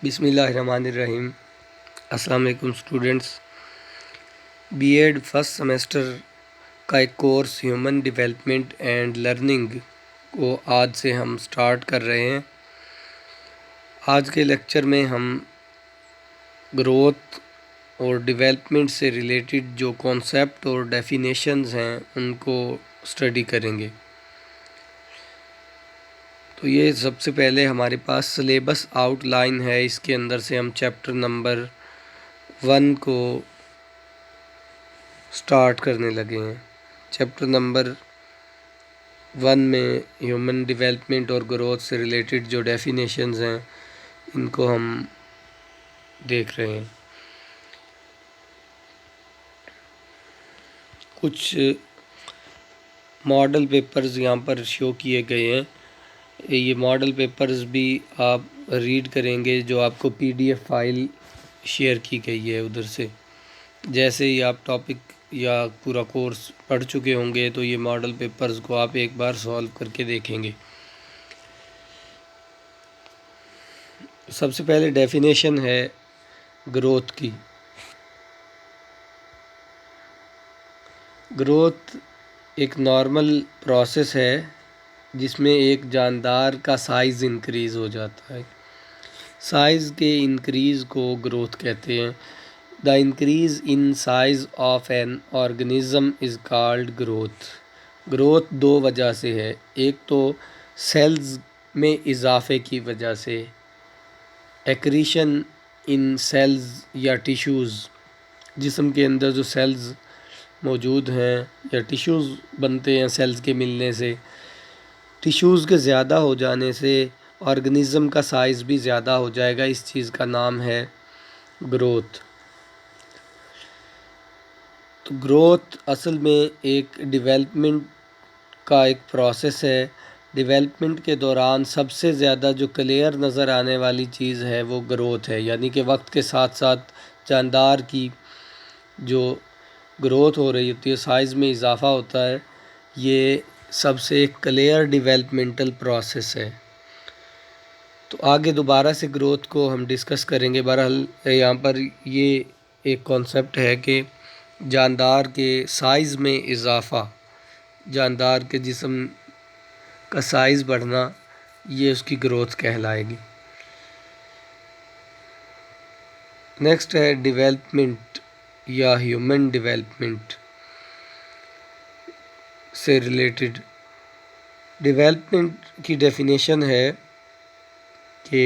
بسم اللہ الرحمن الرحیم۔ السلام علیکم students. B Ed first semester کا ایک course human development and learning کو آج سے ہم سٹارٹ کر رہے ہیں۔ آج کے لیکچر میں ہم گروتھ اور ڈیولپمنٹ سے ریلیٹڈ جو کانسیپٹ اور ڈیفینیشنز ہیں ان کو اسٹڈی کریں گے۔ تو یہ سب سے پہلے ہمارے پاس سلیبس آؤٹ لائن ہے، اس کے اندر سے ہم چیپٹر نمبر 1 کو سٹارٹ کرنے لگے ہیں۔ چیپٹر نمبر 1 میں ہیومن ڈیولپمنٹ اور گروتھ سے ریلیٹڈ جو ڈیفینیشنز ہیں ان کو ہم دیکھ رہے ہیں۔ کچھ ماڈل پیپرز یہاں پر شو کیے گئے ہیں، یہ ماڈل پیپرز بھی آپ ریڈ کریں گے جو آپ کو PDF فائل شیئر کی گئی ہے ادھر سے۔ جیسے ہی آپ ٹاپک یا پورا کورس پڑھ چکے ہوں گے تو یہ ماڈل پیپرز کو آپ ایک بار سولو کر کے دیکھیں گے۔ سب سے پہلے ڈیفینیشن ہے گروتھ کی۔ گروتھ ایک نارمل پروسیس ہے جس میں ایک جاندار کا سائز انکریز ہو جاتا ہے۔ سائز کے انکریز کو گروتھ کہتے ہیں۔ The increase in size of an organism is called growth. Growth دو وجہ سے ہے، ایک تو سیلز میں اضافے کی وجہ سے، ایکریشن ان سیلز یا ٹیشوز، جسم کے اندر جو سیلز موجود ہیں یا ٹیشوز بنتے ہیں سیلز کے ملنے سے، ٹیشوز کے زیادہ ہو جانے سے آرگنزم کا سائز بھی زیادہ ہو جائے گا، اس چیز کا نام ہے گروتھ۔ تو گروتھ اصل میں ایک ڈیولپمنٹ کا ایک پروسیس ہے۔ ڈیولپمنٹ کے دوران سب سے زیادہ جو کلیئر نظر آنے والی چیز ہے وہ گروتھ ہے، یعنی کہ وقت کے ساتھ ساتھ جاندار کی جو گروتھ ہو رہی ہوتی ہے، سائز میں اضافہ ہوتا ہے، یہ سب سے ایک کلیئر ڈیولپمنٹل پروسیس ہے۔ تو آگے دوبارہ سے گروتھ کو ہم ڈسکس کریں گے۔ بہرحال یہاں پر یہ ایک کانسیپٹ ہے کہ جاندار کے سائز میں اضافہ، جاندار کے جسم کا سائز بڑھنا، یہ اس کی گروتھ کہلائے گی۔ نیکسٹ ہے ڈیولپمنٹ یا ہیومن ڈیولپمنٹ سے ریلیٹڈ۔ ڈیولپمنٹ کی ڈیفینیشن ہے کہ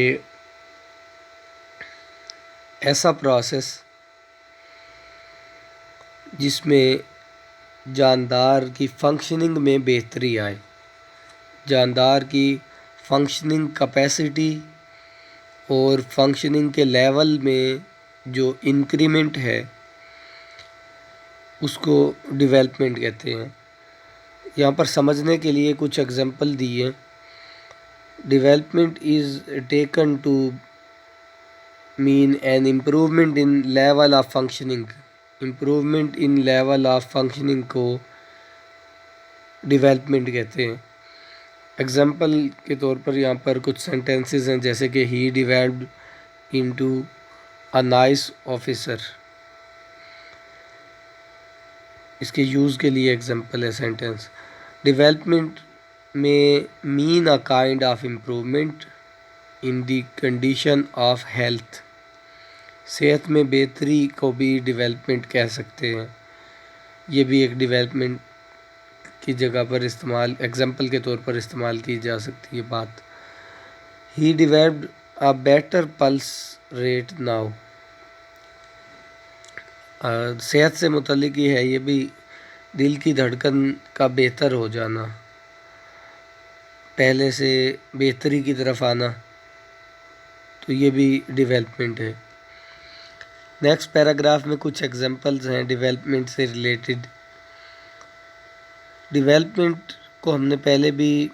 ایسا پروسیس جس میں جاندار کی فنکشننگ میں بہتری آئے، جاندار کی فنکشننگ کیپیسٹی اور فنکشننگ کے لیول میں جو انکریمنٹ ہے اس کو ڈیولپمنٹ کہتے ہیں۔ یہاں پر سمجھنے کے لیے کچھ اگزامپل دی ہیں۔ Development is taken to mean an improvement in level of functioning. Improvement in level of functioning کو ڈیولپمنٹ کہتے ہیں۔ اگزامپل کے طور پر یہاں پر کچھ سینٹینسز ہیں، جیسے کہ he developed into a nice officer. اس کے یوز کے لیے اگزامپل ہے سینٹینس۔ ڈیولپمنٹ میں mean a kind of improvement in the condition of health. صحت میں بہتری کو بھی ڈیولپمنٹ کہہ سکتے ہیں، یہ بھی ایک ڈیولپمنٹ کی جگہ پر استعمال، ایگزامپل کے طور پر استعمال کی جا سکتی ہے بات۔ He developed a better pulse rate now. صحت سے متعلق ہی ہے، یہ بھی دل کی دھڑکن کا بہتر ہو جانا، پہلے سے بہتری کی طرف آنا، تو یہ بھی ڈیولپمنٹ ہے۔ نیکسٹ پیراگراف میں کچھ ایگزامپلز ہیں ڈیولپمنٹ سے ریلیٹڈ۔ ڈیولپمنٹ کو ہم نے پہلے بھی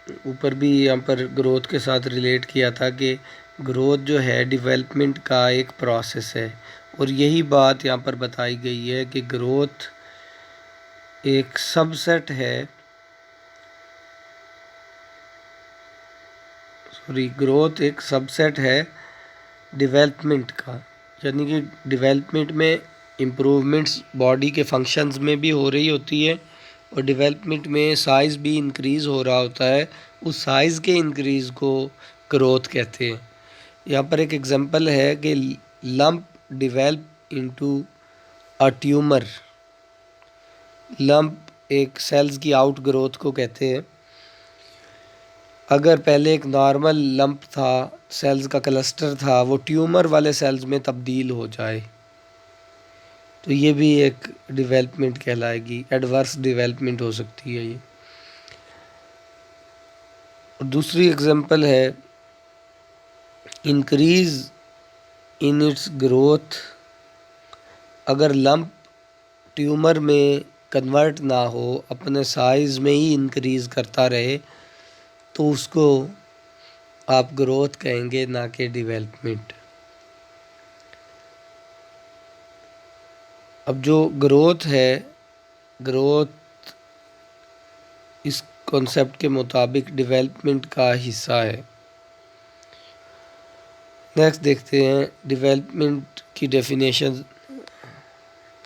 اوپر بھی یہاں پر گروتھ کے ساتھ ریلیٹ کیا تھا کہ گروتھ جو ہے ڈیولپمنٹ کا ایک پروسیس ہے، اور یہی بات یہاں پر بتائی گئی ہے کہ گروتھ ایک سب سیٹ ہے، گروتھ ایک سب سیٹ ہے ڈیولپمنٹ کا، یعنی کہ ڈیولپمنٹ میں امپروومنٹس باڈی کے فنکشنز میں بھی ہو رہی ہوتی ہے، اور ڈیولپمنٹ میں سائز بھی انکریز ہو رہا ہوتا ہے، اس سائز کے انکریز کو گروتھ کہتے ہیں۔ یہاں پر ایک ایگزامپل ہے کہ لمپ ڈیولپ انٹو اے ٹیومر۔ لمپ ایک سیلز کی آؤٹ گروتھ کو کہتے ہیں۔ اگر پہلے ایک نارمل لمپ تھا، سیلز کا کلسٹر تھا، وہ ٹیومر والے سیلز میں تبدیل ہو جائے تو یہ بھی ایک ڈیولپمنٹ کہلائے گی، ایڈورس ڈیولپمنٹ ہو سکتی ہے یہ۔ اور دوسری ایگزامپل ہے انکریز ان اٹس گروتھ۔ اگر لمپ ٹیومر میں کنورٹ نہ ہو، اپنے سائز میں ہی انکریز کرتا رہے، تو اس کو آپ گروتھ کہیں گے، نہ کہ ڈیولپمنٹ۔ اب جو گروتھ ہے، گروتھ اس کانسیپٹ کے مطابق ڈیولپمنٹ کا حصہ ہے۔ نیکسٹ دیکھتے ہیں ڈیولپمنٹ کی ڈیفینیشن۔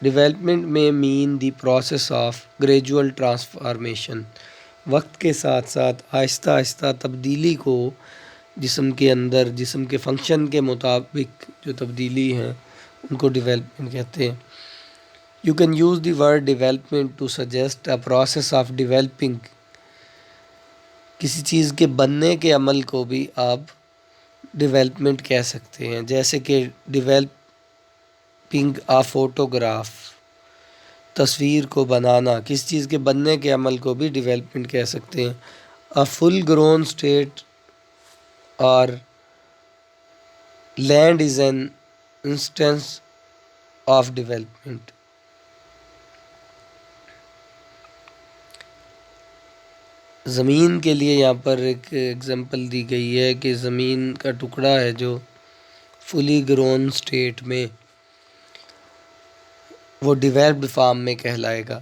ڈیولپمنٹ میں mean the process of gradual transformation, وقت کے ساتھ ساتھ آہستہ آہستہ تبدیلی کو جسم کے اندر، جسم کے فنکشن کے مطابق جو تبدیلی ہیں ان کو ڈیولپمنٹ کہتے ہیں۔ You can use the word development to suggest a process of developing. کسی چیز کے بننے کے عمل کو بھی آپ ڈیولپمنٹ کہہ سکتے ہیں، جیسے کہ ڈیولپنگ آ فوٹوگراف، تصویر کو بنانا، کسی چیز کے بننے کے عمل کو بھی ڈیولپمنٹ کہہ سکتے ہیں۔ اے فل گرون اسٹیٹ اور land is an instance of development. زمین کے لیے یہاں پر ایک ایگزامپل دی گئی ہے کہ زمین کا ٹکڑا ہے جو فلی گرون اسٹیٹ میں، وہ ڈیولپڈ فارم میں کہلائے گا۔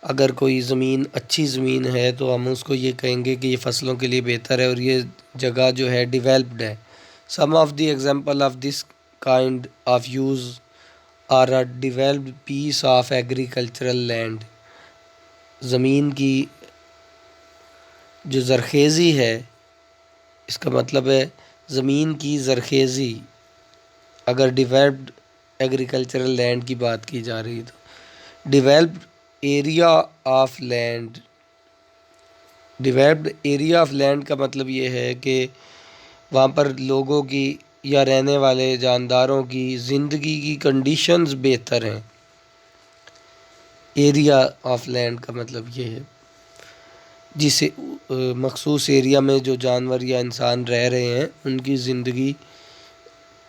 اگر کوئی زمین اچھی زمین ہے تو ہم اس کو یہ کہیں گے کہ یہ فصلوں کے لیے بہتر ہے اور یہ جگہ جو ہے ڈیولپڈ ہے۔ Some of the example of this kind of use are a developed piece of agricultural land. زمین کی جو زرخیزی ہے، اس کا مطلب ہے زمین کی زرخیزی، اگر ڈیولپڈ ایگریکلچرل لینڈ کی بات کی جا رہی تو developed area of land. Developed area of land کا مطلب یہ ہے کہ وہاں پر لوگوں کی یا رہنے والے جانداروں کی زندگی کی کنڈیشنز بہتر ہیں۔ ایریا آف لینڈ کا مطلب یہ ہے جسے مخصوص ایریا میں جو جانور یا انسان رہ رہے ہیں ان کی زندگی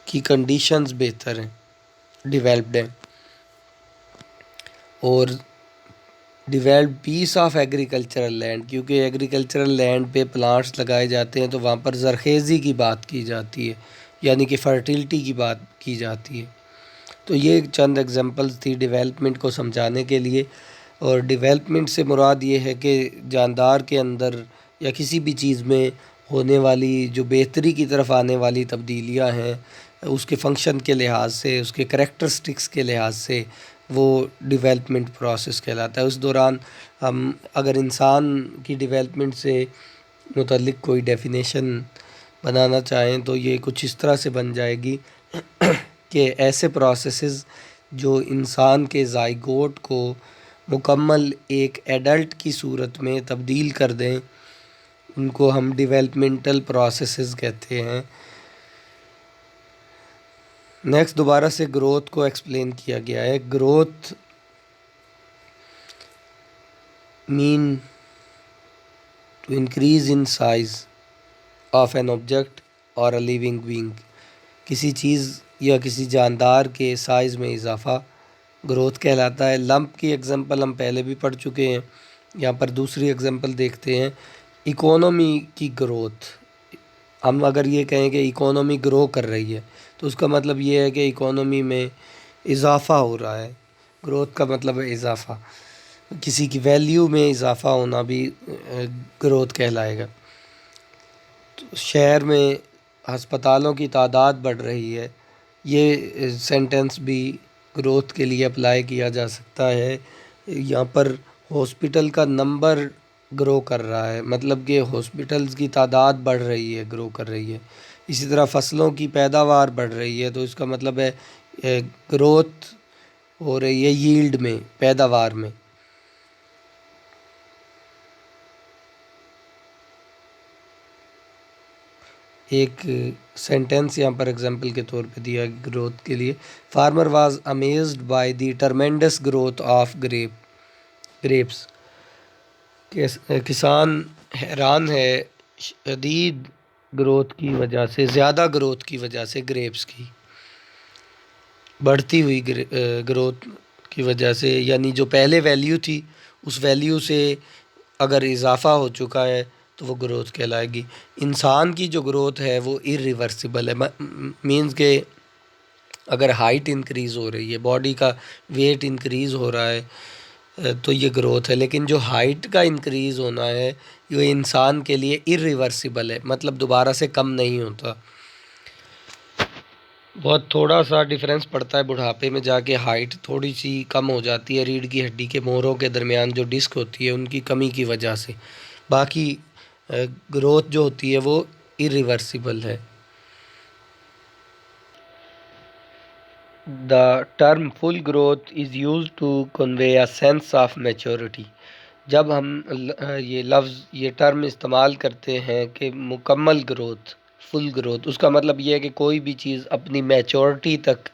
کی کنڈیشنز بہتر ہیں، ڈیولپڈ ہیں۔ اور developed piece of agricultural land, کیونکہ ایگریکلچرل لینڈ پہ پلانٹس لگائے جاتے ہیں تو وہاں پر زرخیزی کی بات کی جاتی ہے، یعنی کہ فرٹیلٹی کی بات کی جاتی ہے۔ تو یہ چند ایگزامپلز تھی ڈیولپمنٹ کو سمجھانے کے لیے۔ اور ڈیولپمنٹ سے مراد یہ ہے کہ جاندار کے اندر یا کسی بھی چیز میں ہونے والی جو بہتری کی طرف آنے والی تبدیلیاں ہیں، اس کے فنکشن کے لحاظ سے، اس کے کریکٹرسٹکس کے لحاظ سے، وہ ڈیولپمنٹ پروسیس کہلاتا ہے۔ اس دوران ہم اگر انسان کی ڈیولپمنٹ سے متعلق کوئی ڈیفینیشن بنانا چاہیں تو یہ کچھ اس طرح سے بن جائے گی کہ ایسے پروسیسز جو انسان کے زائگوٹ کو مکمل ایک ایڈلٹ کی صورت میں تبدیل کر دیں، ان کو ہم ڈیولپمنٹل پروسیسز کہتے ہیں۔ نیکسٹ دوبارہ سے گروتھ کو ایکسپلین کیا گیا ہے۔ Growth mean to increase in size of an object اور اے لیونگ بینگ۔ کسی چیز یا کسی جاندار کے سائز میں اضافہ گروتھ کہلاتا ہے۔ لمپ کی ایگزامپل ہم پہلے بھی پڑھ چکے ہیں، یہاں پر دوسری ایگزامپل دیکھتے ہیں، اکانومی کی گروتھ۔ ہم اگر یہ کہیں کہ اکانومی گرو کر رہی ہے تو اس کا مطلب یہ ہے کہ اکانومی میں اضافہ ہو رہا ہے۔ گروتھ کا مطلب ہے اضافہ، کسی کی ویلیو میں اضافہ ہونا بھی گروتھ کہلائے گا۔ تو شہر میں ہسپتالوں کی تعداد بڑھ رہی ہے، یہ سینٹینس بھی گروتھ کے لیے اپلائی کیا جا سکتا ہے۔ یہاں پر ہاسپٹل کا نمبر گرو کر رہا ہے، مطلب کہ ہاسپٹلز کی تعداد بڑھ رہی ہے، گرو کر رہی ہے۔ اسی طرح فصلوں کی پیداوار بڑھ رہی ہے، تو اس کا مطلب ہے گروتھ ہو رہی ہے ییلڈ میں، پیداوار میں۔ ایک سینٹینس یہاں پر اگزامپل کے طور پہ دیا گروتھ کے لیے، farmer was amazed by the tremendous growth of grapes. کسان حیران ہے شدید گروتھ کی وجہ سے، زیادہ گروتھ کی وجہ سے، گریپس کی بڑھتی ہوئی گروتھ کی وجہ سے، یعنی جو پہلے ویلیو تھی اس ویلیو سے اگر اضافہ ہو چکا ہے تو وہ گروتھ کہلائے گی۔ انسان کی جو گروتھ ہے وہ irreversible ہے، مینز کہ اگر ہائٹ انکریز ہو رہی ہے، باڈی کا ویٹ انکریز ہو رہا ہے تو یہ گروتھ ہے، لیکن جو ہائٹ کا انکریز ہونا ہے یہ انسان کے لیے irreversible ہے، مطلب دوبارہ سے کم نہیں ہوتا۔ بہت تھوڑا سا ڈیفرنس پڑتا ہے، بڑھاپے میں جا کے ہائٹ تھوڑی سی کم ہو جاتی ہے ریڑھ کی ہڈی کے موڑوں کے درمیان جو ڈسک ہوتی ہے ان کی کمی کی وجہ سے، باقی گروتھ جو ہوتی ہے وہ irreversible ہے۔ The term full growth is used to convey a sense of maturity۔ جب ہم یہ ٹرم استعمال کرتے ہیں کہ مکمل گروتھ، فل گروتھ، اس کا مطلب یہ ہے کہ کوئی بھی چیز اپنی میچورٹی تک،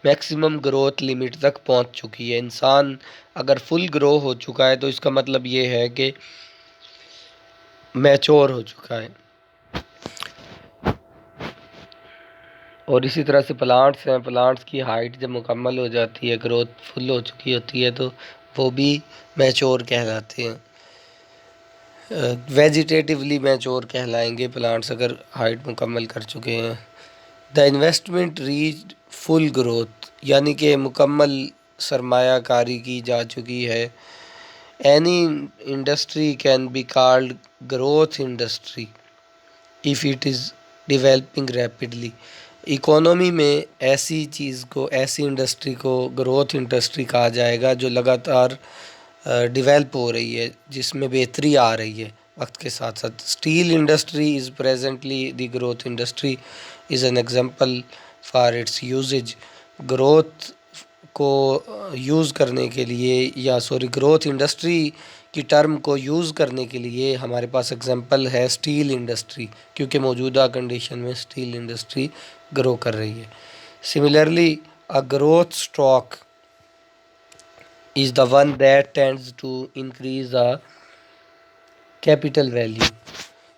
میکسیمم گروتھ لمٹ تک پہنچ چکی ہے۔ انسان اگر فل گرو ہو چکا ہے تو اس کا مطلب یہ ہے کہ میچور ہو چکا ہے۔ اور اسی طرح سے پلانٹس ہیں، پلانٹس کی ہائٹ جب مکمل ہو جاتی ہے، گروتھ فل ہو چکی ہوتی ہے تو وہ بھی میچور کہلاتے ہیں۔ ویجیٹیٹیولی میچور کہلائیں گے پلانٹس اگر ہائٹ مکمل کر چکے ہیں۔ The investment reached full growth, یعنی کہ مکمل سرمایہ کاری کی جا چکی ہے۔ Any industry can be called growth industry if it is developing rapidly۔ Economy میں ایسی چیز کو، ایسی انڈسٹری کو گروتھ انڈسٹری کہا جائے گا جو لگاتار ڈیولپ ہو رہی ہے، جس میں بہتری آ رہی ہے وقت کے ساتھ ساتھ۔ Steel industry is presently the growth industry is an example for its usage. Growth کو یوز کرنے کے لیے گروتھ انڈسٹری کی ٹرم کو یوز کرنے کے لیے ہمارے پاس ایگزامپل ہے اسٹیل انڈسٹری، کیونکہ موجودہ کنڈیشن میں اسٹیل انڈسٹری گرو کر رہی ہے۔ Similarly a growth stock is the one that tends to increase the capital value۔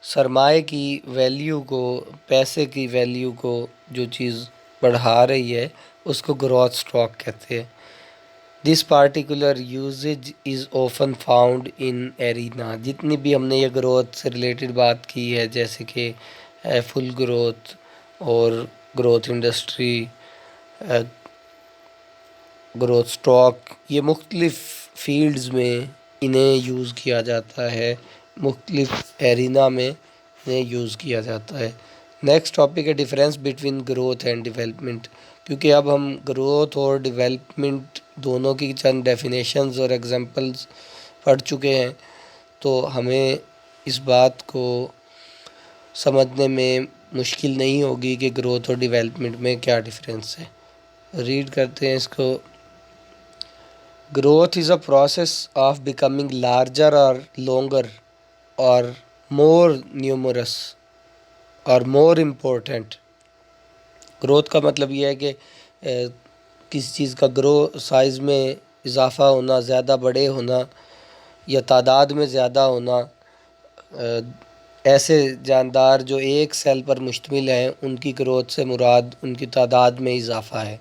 سرمائے کی ویلیو کو، پیسے کی ویلیو کو جو چیز بڑھا رہی ہے اس کو گروتھ اسٹاک کہتے ہیں۔ This particular usage is often found in arena. جتنی بھی ہم نے یہ گروتھ سے ریلیٹڈ بات کی ہے، جیسے کہ فل گروتھ اور گروتھ انڈسٹری، گروتھ اسٹاک، یہ مختلف فیلڈز میں انہیں یوز کیا جاتا ہے، مختلف ایرینا میں انہیں یوز کیا جاتا ہے۔ نیکسٹ ٹاپک ہے difference between growth and development. کیونکہ اب ہم گروتھ اور ڈیولپمنٹ دونوں کی چند ڈیفینیشنز اور ایگزامپلز پڑھ چکے ہیں، تو ہمیں اس بات کو سمجھنے میں مشکل نہیں ہوگی کہ گروتھ اور ڈیولپمنٹ میں کیا ڈفرینس ہے۔ ریڈ کرتے ہیں اس کو۔ Growth is a process of becoming larger اور لانگر اور مور نیومرس اور مور امپورٹنٹ۔ گروتھ کا مطلب یہ ہے کہ کسی چیز کا سائز میں اضافہ ہونا، زیادہ بڑے ہونا یا تعداد میں زیادہ ہونا۔ ایسے جاندار جو ایک سیل پر مشتمل ہیں ان کی گروتھ سے مراد ان کی تعداد میں اضافہ ہے۔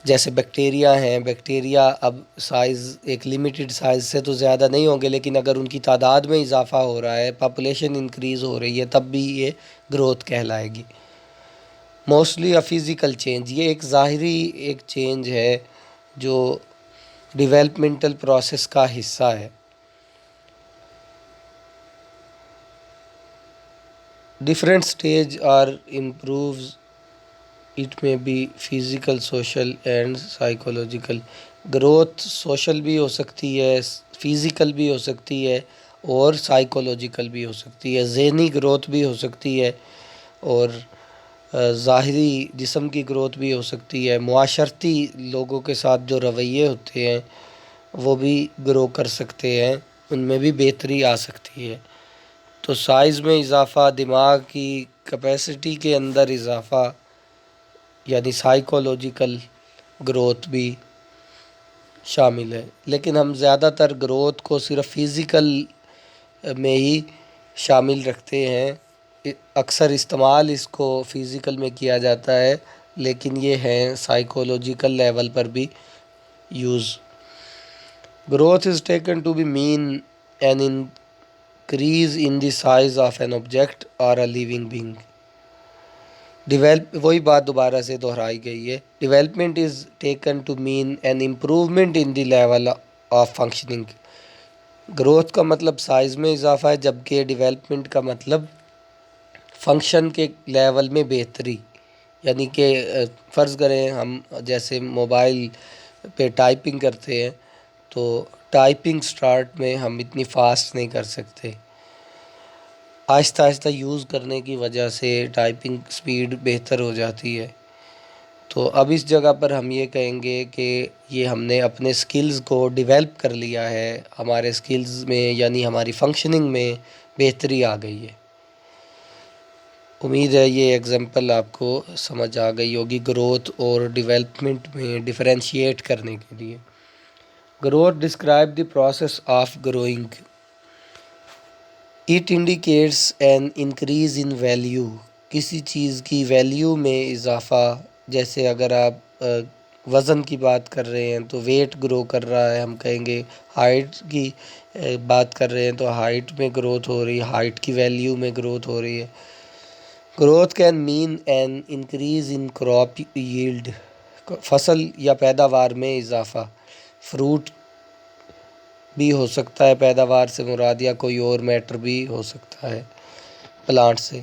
جیسے بیکٹیریا ہیں، بیکٹیریا اب سائز ایک لیمیٹڈ سائز سے تو زیادہ نہیں ہوں گے، لیکن اگر ان کی تعداد میں اضافہ ہو رہا ہے، پاپولیشن انکریز ہو رہی ہے، تب بھی یہ گروتھ کہلائے گی۔ موسٹلی اے فزیکل چینج، یہ ایک ظاہری ایک چینج ہے جو ڈیولپمنٹل پروسیس کا حصہ ہے۔ Different stage are improves it میں be physical social and psychological. Growth social بھی ہو سکتی ہے، فزیکل بھی ہو سکتی ہے اور سائیکولوجیکل بھی ہو سکتی ہے. ذہنی گروتھ بھی ہو سکتی ہے اور ظاہری جسم کی گروتھ بھی ہو سکتی ہے. معاشرتی لوگوں کے ساتھ جو رویے ہوتے ہیں وہ بھی گرو کر سکتے ہیں، ان میں بھی بہتری آ سکتی ہے. تو سائز میں اضافہ، دماغ کی کیپیسٹی کے اندر اضافہ یعنی سائیکولوجیکل گروتھ بھی شامل ہے. لیکن ہم زیادہ تر گروتھ کو صرف فزیکل میں ہی شامل رکھتے ہیں. اکثر استعمال اس کو فزیکل میں کیا جاتا ہے لیکن یہ ہے سائیکولوجیکل لیول پر بھی use. Growth is taken to be mean an increase in the size of an object اور اے لیونگ بینگ. وہی بات دوبارہ سے دہرائی گئی ہے. Development is taken to mean an improvement in the level of functioning. Growth کا مطلب سائز میں اضافہ ہے جبکہ ڈیولپمنٹ کا مطلب فنکشن کے لیول میں بہتری. یعنی کہ فرض کریں ہم جیسے موبائل پہ ٹائپنگ کرتے ہیں تو ٹائپنگ سٹارٹ میں ہم اتنی فاسٹ نہیں کر سکتے، آہستہ آہستہ یوز کرنے کی وجہ سے ٹائپنگ سپیڈ بہتر ہو جاتی ہے. تو اب اس جگہ پر ہم یہ کہیں گے کہ یہ ہم نے اپنے سکلز کو ڈیولپ کر لیا ہے، ہمارے سکلز میں یعنی ہماری فنکشننگ میں بہتری آ گئی ہے. امید ہے یہ ایگزامپل آپ کو سمجھ آ گئی ہوگی گروتھ اور ڈیولپمنٹ میں ڈفرینشیٹ کرنے کے لیے. Growth describe the process of growing. It indicates N increase in value. کسی چیز کی ویلیو میں اضافہ. جیسے اگر آپ وزن کی بات کر رہے ہیں تو ویٹ گرو کر رہا ہے، ہم کہیں گے. ہائٹ کی بات کر رہے ہیں تو ہائٹ میں گروتھ ہو رہی ہے، ہائٹ کی ویلیو میں گروتھ ہو رہی ہے. Growth can mean an increase in crop yield. فصل یا پیداوار میں اضافہ. فروٹ بھی ہو سکتا ہے پیداوار سے مراد، یا کوئی اور میٹر بھی ہو سکتا ہے پلانٹ سے.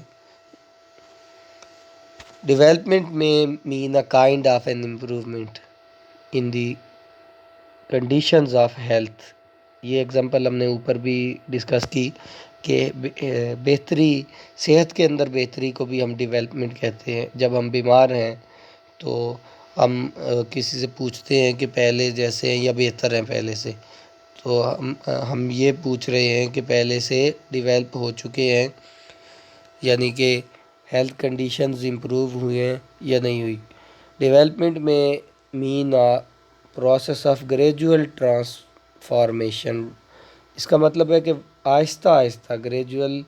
ڈیولپمنٹ میں mean a kind of an improvement in the conditions of health. یہ ایگزامپل ہم نے اوپر بھی ڈسکس کی کہ بہتری، صحت کے اندر بہتری کو بھی ہم ڈیولپمنٹ کہتے ہیں. جب ہم بیمار ہیں تو ہم کسی سے پوچھتے ہیں کہ پہلے جیسے ہیں یا بہتر ہیں پہلے سے. تو ہم یہ پوچھ رہے ہیں کہ پہلے سے ڈیولپ ہو چکے ہیں، یعنی کہ ہیلتھ کنڈیشنز امپروو ہوئے ہیں یا نہیں ہوئی. ڈیولپمنٹ میں mean process of gradual transformation. اس کا مطلب ہے کہ آہستہ آہستہ، گریجول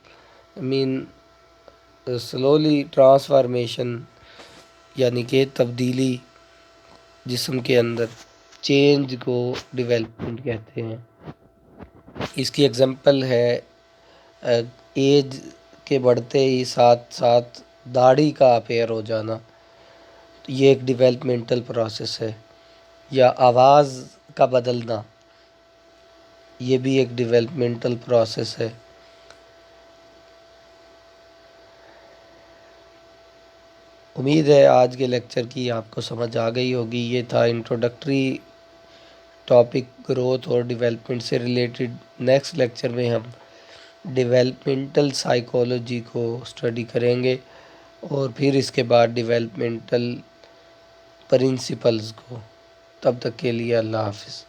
مین سلولی ٹرانسفارمیشن یعنی کہ تبدیلی جسم کے اندر، چینج کو ڈیولپمنٹ کہتے ہیں. اس کی ایگزامپل ہے ایج کے بڑھتے ہی ساتھ ساتھ داڑھی کا اپیئر ہو جانا، یہ ایک ڈیولپمنٹل پروسیس ہے. یا آواز کا بدلنا، یہ بھی ایک ڈیولپمنٹل پروسیس ہے. امید ہے آج کے لیکچر کی آپ کو سمجھ آ گئی ہوگی. یہ تھا انٹروڈکٹری ٹاپک گروتھ اور ڈیولپمنٹ سے ریلیٹڈ. نیکسٹ لیکچر میں ہم ڈیولپمنٹل سائیکالوجی کو اسٹڈی کریں گے اور پھر اس کے بعد ڈیولپمنٹل پرنسپلز کو. تب تک کے لیے اللہ حافظ.